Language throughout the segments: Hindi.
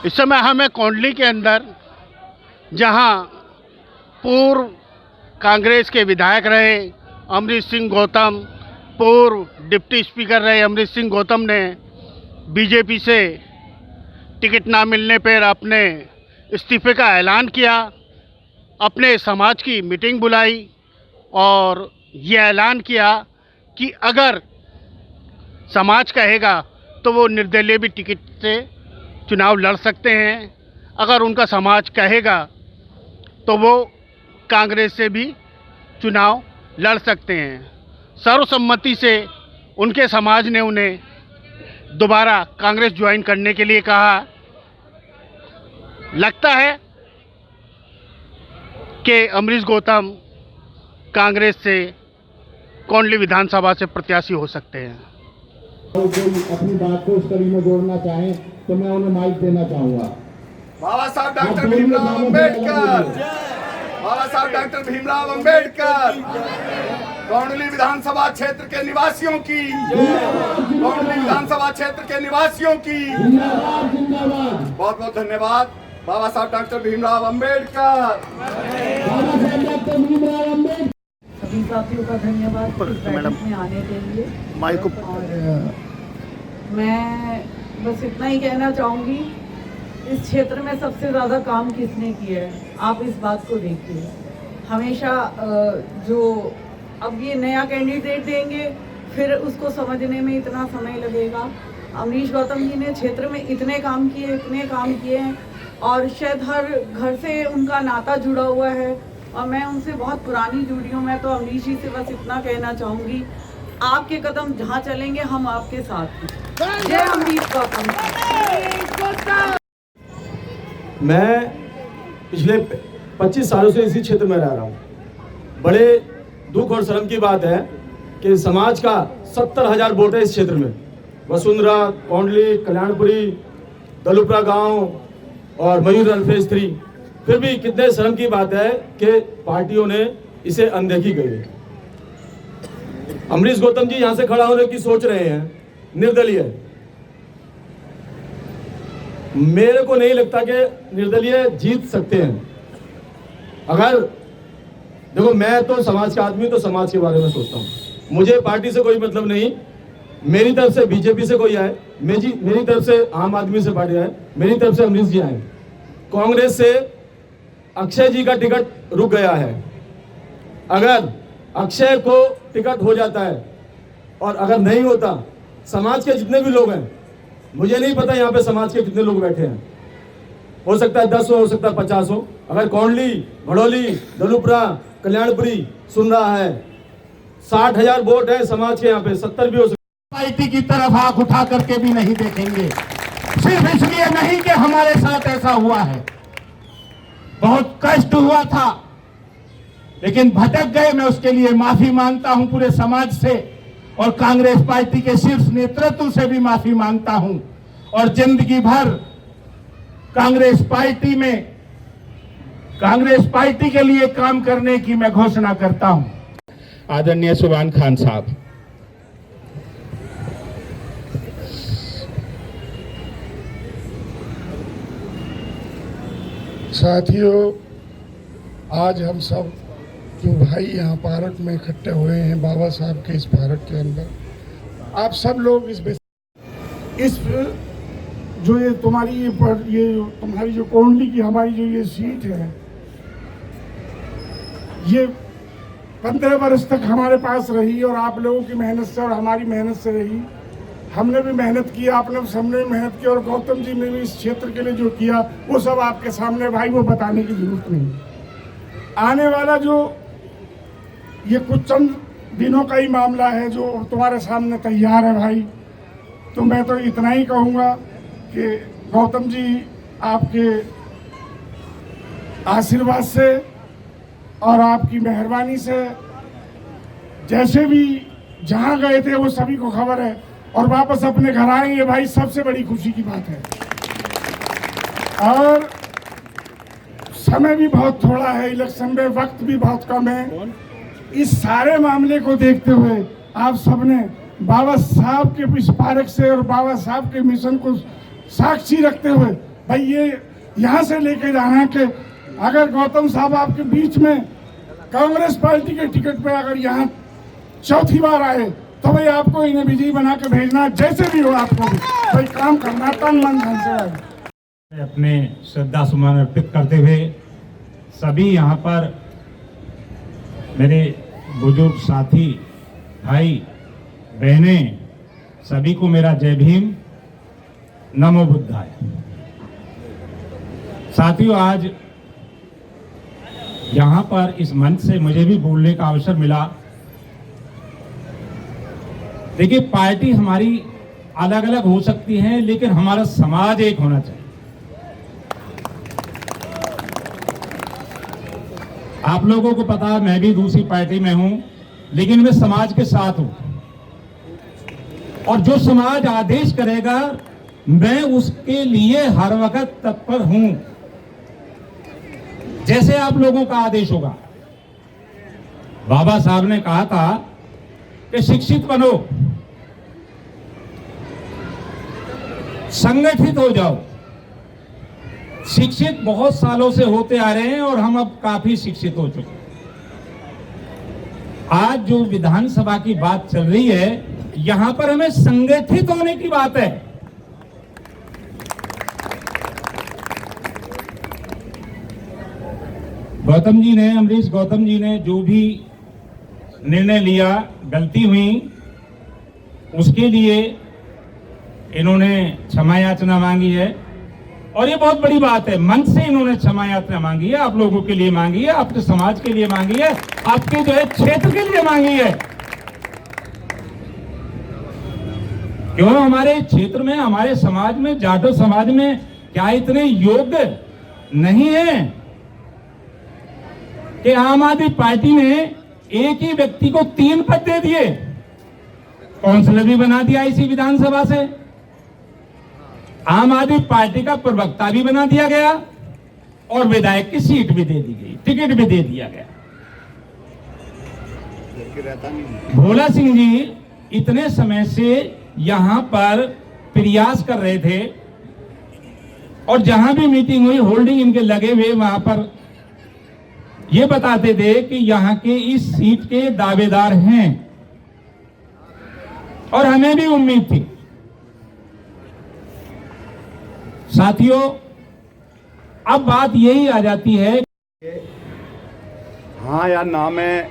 इस समय हमें कोंडली के अंदर, जहां पूर्व कांग्रेस के विधायक रहे अमरीश सिंह गौतम, पूर्व डिप्टी स्पीकर रहे अमरीश सिंह गौतम ने बीजेपी से टिकट ना मिलने पर अपने इस्तीफे का ऐलान किया, अपने समाज की मीटिंग बुलाई और ये ऐलान किया कि अगर समाज कहेगा तो वो निर्दलीय भी टिकट से चुनाव लड़ सकते हैं, अगर उनका समाज कहेगा तो वो कांग्रेस से भी चुनाव लड़ सकते हैं। सर्वसम्मति से उनके समाज ने उन्हें दोबारा कांग्रेस ज्वाइन करने के लिए कहा। लगता है कि अमरीश गौतम कांग्रेस से कोंडली विधानसभा से प्रत्याशी हो सकते हैं। अपनी बात को इस कड़ी में जोड़ना चाहें तो मैं उन्हें माइक देना चाहूंगा। बाबा साहब डॉक्टर भीमराव अंबेडकर, बाबा साहब डॉक्टर भीमराव अंबेडकर, कोंडली विधानसभा क्षेत्र के निवासियों की, कोंडली विधानसभा क्षेत्र के निवासियों की बहुत बहुत धन्यवाद। बाबा साहब डॉक्टर भीमराव अंबेडकर। सभी साथियों का धन्यवाद इस बैठक में आने के लिए। और मैं बस इतना ही कहना चाहूँगी, इस क्षेत्र में सबसे ज़्यादा काम किसने किया है, आप इस बात को देखिए। हमेशा जो अब ये नया कैंडिडेट देंगे फिर उसको समझने में इतना समय लगेगा। अमरीश गौतम जी ने क्षेत्र में इतने काम किए, इतने काम किए हैं और शायद हर घर से उनका नाता जुड़ा हुआ है और मैं उनसे बहुत पुरानी जुड़ी हूँ। मैं तो अमरीश जी से बस इतना कहना चाहूँगी, आपके कदम जहाँ चलेंगे हम आपके साथ हैं। जय अमरीश गौतम। मैं पिछले 25 सालों से इसी क्षेत्र में रह रहा हूँ। बड़े दुख और शर्म की बात है कि समाज का 70,000 वोट है इस क्षेत्र में। वसुंधरा, कोंडली, कल्याणपुरी, दलुपरा गांव और मयूर अल्फेज 3। फिर भी कितने शर्म की बात है कि पार्टियों ने इसे अनदेखी करी। अमरीश गौतम जी यहां से खड़ा होने की सोच रहे हैं, निर्दलीय। मेरे को नहीं लगता कि निर्दलीय जीत सकते हैं। अगर देखो, मैं तो समाज का आदमी, तो समाज के बारे में सोचता हूँ। मुझे पार्टी से कोई मतलब नहीं। मेरी तरफ से बीजेपी से कोई आए, मेरी तरफ से आम आदमी से पार्टी आए, मेरी तरफ से अमरीश जी आए। कांग्रेस से अक्षय जी का टिकट रुक गया है। अगर अक्षय को टिकट हो जाता है और अगर नहीं होता, समाज के जितने भी लोग हैं, मुझे नहीं पता यहाँ पे समाज के कितने लोग बैठे हैं, हो सकता है 10 हो सकता है 50 हो। अगर कोंडली, भड़ोली, दलुपरा, कल्याणपुरी सुन रहा है, 60,000 वोट है समाज के यहाँ पे, 70 भी हो सकता है। पार्टी की तरफ आंख उठा करके भी नहीं देखेंगे, सिर्फ इसलिए नहीं कि हमारे साथ ऐसा हुआ है। बहुत कष्ट हुआ था लेकिन भटक गए, मैं उसके लिए माफी मांगता हूं पूरे समाज से और कांग्रेस पार्टी के शीर्ष नेतृत्व से भी माफी मांगता हूं और जिंदगी भर कांग्रेस पार्टी के लिए काम करने की मैं घोषणा करता हूं। आदरणीय सुभान खान साहब। साथियों, आज हम सब जो भाई यहाँ पार्क में इकट्ठे हुए हैं, बाबा साहब के इस पार्क के अंदर, आप सब लोग इस जो ये तुम्हारी जो कोंडली की हमारी जो ये सीट है, ये 15 वर्ष तक हमारे पास रही और आप लोगों की मेहनत से और हमारी मेहनत से रही। हमने भी मेहनत की, आप लोग सबने मेहनत की और गौतम जी ने भी इस क्षेत्र के लिए जो किया वो सब आपके सामने भाई, वो बताने की जरूरत नहीं। आने वाला जो ये कुछ चंद दिनों का ही मामला है जो तुम्हारे सामने तैयार है भाई, तो मैं तो इतना ही कहूँगा कि गौतम जी आपके आशीर्वाद से और आपकी मेहरबानी से जैसे भी जहाँ गए थे वो सभी को खबर है और वापस अपने घर आएंगे भाई, सबसे बड़ी खुशी की बात है। और समय भी बहुत थोड़ा है, इलेक्शन में वक्त भी बहुत कम है। इस सारे मामले को देखते हुए आप सबने बाबा साहब के इस पार्क से और बाबा साहब के मिशन को साक्षी रखते हुए भाई ये यहाँ से लेके जाना है कि अगर गौतम साहब आपके बीच में कांग्रेस पार्टी के टिकट पे अगर यहाँ चौथी बार आए तो भाई आपको इन्हें विजयी बना के भेजना, जैसे भी हो आपको भी भाई काम करना तन मन धन से। अपने श्रद्धा सुमन अर्पित करते हुए सभी यहाँ पर मेरे बुजुर्ग साथी भाई बहनें सभी को मेरा जय भीम, नमो बुद्धाय। साथियों, आज यहाँ पर इस मंच से मुझे भी बोलने का अवसर मिला। देखिए, पार्टी हमारी अलग अलग हो सकती है, लेकिन हमारा समाज एक होना चाहिए। आप लोगों को पता है, मैं भी दूसरी पार्टी में हूं, लेकिन मैं समाज के साथ हूं, और जो समाज आदेश करेगा मैं उसके लिए हर वक्त तत्पर हूं, जैसे आप लोगों का आदेश होगा। बाबा साहब ने कहा था कि शिक्षित बनो, संगठित हो जाओ। शिक्षित बहुत सालों से होते आ रहे हैं और हम अब काफी शिक्षित हो चुके हैं। आज जो विधानसभा की बात चल रही है, यहां पर हमें संगठित होने की बात है। गौतम जी ने, अमरीश गौतम जी ने जो भी निर्णय लिया, गलती हुई, उसके लिए इन्होंने क्षमा याचना मांगी है, और ये बहुत बड़ी बात है। मन से इन्होंने क्षमा याचना मांगी है, आप लोगों के लिए मांगी है, आपके समाज के लिए मांगी है, आपके जो है क्षेत्र के लिए मांगी है। क्यों हमारे क्षेत्र में, हमारे समाज में, जाटो समाज में क्या इतने योग्य नहीं है कि आम आदमी पार्टी ने एक ही व्यक्ति को 3 पद दे दिए, काउंसिलर भी बना दिया इसी विधानसभा से, आम आदमी पार्टी का प्रवक्ता भी बना दिया गया, और विधायक की सीट भी दे दी गई, टिकट भी दे दिया गया। भोला सिंह जी इतने समय से यहां पर प्रयास कर रहे थे, और जहां भी मीटिंग हुई, होल्डिंग इनके लगे हुए, वहां पर ये बताते थे कि यहां के इस सीट के दावेदार हैं, और हमें भी उम्मीद थी। साथियों, अब बात यही आ जाती है, हाँ या ना में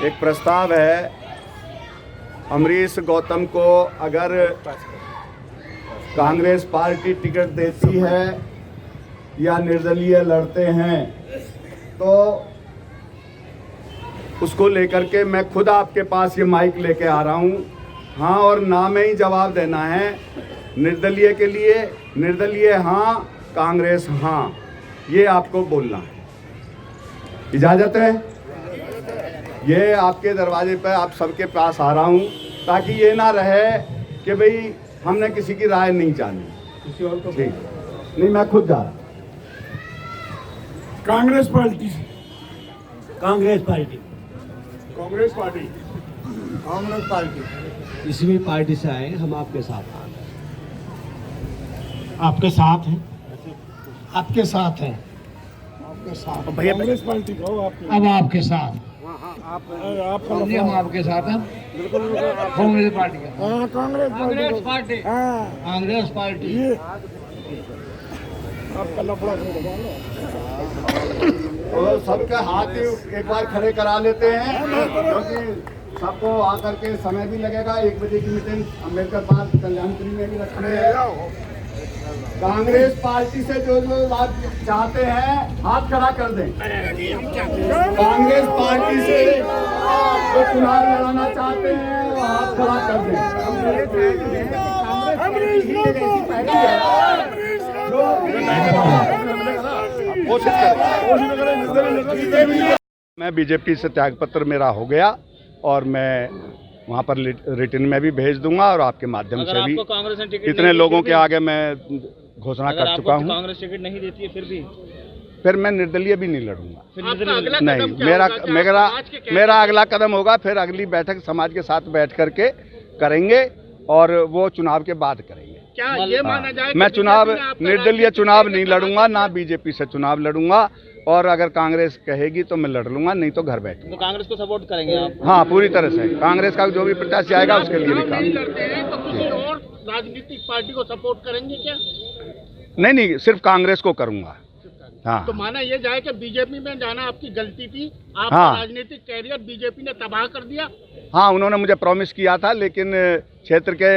एक प्रस्ताव है। अमरीश गौतम को अगर कांग्रेस पार्टी टिकट देती है या निर्दलीय लड़ते हैं, तो उसको लेकर के मैं खुद आपके पास ये माइक लेके आ रहा हूँ। हाँ और ना में ही जवाब देना है। निर्दलीय के लिए निर्दलीय हाँ, कांग्रेस हाँ, ये आपको बोलना है। इजाज़त है? ये आपके दरवाजे पर आप सबके पास आ रहा हूँ, ताकि ये ना रहे कि भाई हमने किसी की राय नहीं जानी। किसी और को ठीक नहीं, मैं खुद जा रहा हूँ। Congress party Congress party Congress party Congress party किसी भी पार्टी से आए, हम आपके साथ हैं। आपके साथ हैं, आपके साथ हैं, आपके साथ भैया। कांग्रेस पार्टी को अब आपके साथ, हम आपके साथ हैं। बिल्कुल कांग्रेस पार्टी का, कांग्रेस पार्टी, कांग्रेस पार्टी। ये आपका लफड़ा तो सबके हाथ एक बार खड़े करा लेते हैं, क्योंकि सबको आकर के समय भी लगेगा। 1 बजे की मीटिंग अम्बेडकर पार्क कल्याणपुरी में भी रखनी है। कांग्रेस पार्टी से जो बात चाहते हैं, हाथ खड़ा कर दें। कांग्रेस पार्टी से जो चुनाव लड़ाना चाहते हैं, वो हाथ खड़ा कर दें। मैं बीजेपी से त्यागपत्र मेरा हो गया, और मैं वहाँ पर रिटर्न में भी भेज दूंगा, और आपके माध्यम से भी इतने लोगों के आगे मैं घोषणा कर चुका हूँ। कांग्रेस टिकट नहीं देती है फिर मैं निर्दलीय भी नहीं लड़ूंगा। नहीं, मेरा अगला कदम होगा, फिर अगली बैठक समाज के साथ बैठ करके करेंगे, और वो चुनाव के बाद करेंगे। क्या ये माना जाए मैं कि चुनाव बीजेपी ने आपका निर्दलीय राजनीतिक चुनाव कैरियर नहीं तबाह लड़ूंगा, कर ना दिया? बीजेपी से चुनाव लड़ूंगा, और अगर कांग्रेस कहेगी तो मैं लड़ लूंगा, नहीं तो घर बैठूंगा। तो कांग्रेस को सपोर्ट करेंगे आप? हाँ, पूरी तरह से कांग्रेस का जो भी प्रत्याशी आएगा उसके लिए भी चुनाव काम। नहीं लड़ते हैं तो किसी और राजनीतिक पार्टी को सपोर्ट करेंगे क्या? नहीं, सिर्फ कांग्रेस को करूंगा। हाँ, तो माना ये जाए कि बीजेपी में जाना आपकी गलती थी, आपका हाँ। राजनीतिक कैरियर बीजेपी ने तबाह कर दिया। हाँ, उन्होंने मुझे प्रॉमिस किया था, लेकिन क्षेत्र के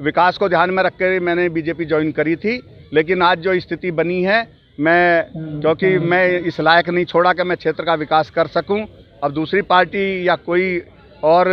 विकास को ध्यान में रख कर मैंने बीजेपी ज्वाइन करी थी। लेकिन आज जो स्थिति बनी है, क्योंकि मैं इस लायक नहीं छोड़ा कि मैं क्षेत्र का विकास कर सकूं। अब दूसरी पार्टी या कोई और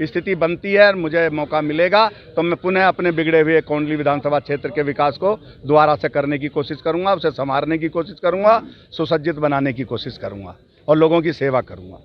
स्थिति बनती है और मुझे मौका मिलेगा तो मैं पुनः अपने बिगड़े हुए कोंडली विधानसभा क्षेत्र के विकास को दोबारा से करने की कोशिश करूंगा, उसे संवारने की कोशिश करूंगा, सुसज्जित बनाने की कोशिश करूंगा और लोगों की सेवा करूंगा।